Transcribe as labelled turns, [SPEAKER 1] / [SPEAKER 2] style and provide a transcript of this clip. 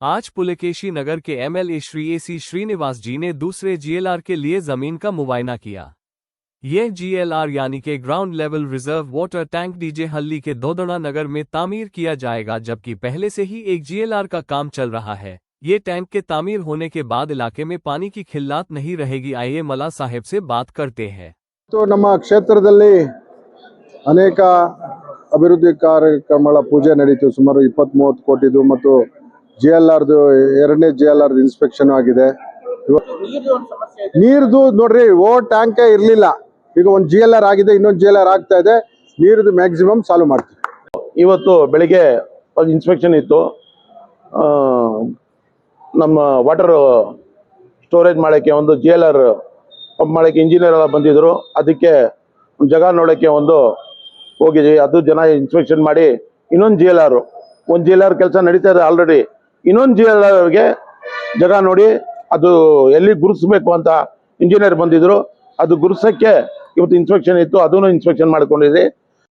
[SPEAKER 1] आज पुलकेशी नगर के MLA Shri AC Srinivas जी ने दूसरे जीएलआर के लिए जमीन का मुआयना किया। यह जीएलआर यानी के ground level reserve water tank DJ हल्ली के दोदड़ा नगर में तामीर किया जाएगा, जबकि पहले से ही एक जीएलआर का काम चल रहा है। ये टैंक के तामीर होने के बाद इलाके में पानी की खिल्लात नहीं रहेगी। आइए मला साहेब से बात करते हैं।
[SPEAKER 2] तो ನಮ್ಮ ಕ್ಷೇತ್ರದಲ್ಲಿ ಅನೇಕ ಅಭಿವೃದ್ಧಿ ಕಾರ್ಯಕ್ರಮಗಳ ಪೂಜೆ ನಡೆಯಿತು। ಸುಮಾರು 20-30 ಕೋಟಿದು ಮತ್ತು ಜಿಎಲ್ಆರ್ದು ಎರಡನೇ ಜಿಎಲ್ಆರ್ ಇನ್ಸ್ಪೆಕ್ಷನ್ ಆಗಿದೆ। ನೀರ್ದು ನೋಡ್ರಿ ಟ್ಯಾಂಕೇ ಇರಲಿಲ್ಲ, ಈಗ ಒಂದು ಜಿಎಲ್ಆರ್ ಆಗಿದೆ, ಇನ್ನೊಂದು ಜಿಎಲ್ಆರ್ ಆಗ್ತಾ ಇದೆ। ನೀರ್ದು ಮ್ಯಾಕ್ಸಿಮಮ್ ಸಾಲ್ವ್ ಮಾಡ್ತೀವಿ।
[SPEAKER 3] ಇವತ್ತು ಬೆಳಿಗ್ಗೆ ಒಂದು ಇನ್ಸ್ಪೆಕ್ಷನ್ ಇತ್ತು, ನಮ್ಮ ವಾಟರ್ ಸ್ಟೋರೇಜ್ ಮಾಡೋಕ್ಕೆ ಒಂದು ಜಿಎಲ್ಆರ್ ಪಂಪ್ ಮಾಡೋಕ್ಕೆ ಇಂಜಿನಿಯರ್ ಎಲ್ಲ ಬಂದಿದ್ರು। ಅದಕ್ಕೆ ಒಂದು ಜಾಗ ನೋಡೋಕ್ಕೆ ಒಂದು ಹೋಗಿದ್ವಿ, ಅದು ಜನ ಇನ್ಸ್ಪೆಕ್ಷನ್ ಮಾಡಿ ಇನ್ನೊಂದು ಜಿಎಲ್ಆರ್ ಕೆಲಸ ನಡೀತಾ ಇದೆ ಆಲ್ರೆಡಿ। ಇನ್ನೊಂದು ಜಿಎಲ್ಆರ್ಗೆ ಜಾಗ ನೋಡಿ ಅದು ಎಲ್ಲಿ ಗುರುತಿಸ್ಬೇಕು ಅಂತ ಇಂಜಿನಿಯರ್ ಬಂದಿದ್ರು, ಅದು ಗುರುಸಕ್ಕೆ ಇವತ್ತು ಇನ್ಸ್ಪೆಕ್ಷನ್ ಇತ್ತು, ಅದನ್ನು ಇನ್ಸ್ಪೆಕ್ಷನ್ ಮಾಡ್ಕೊಂಡಿದ್ವಿ।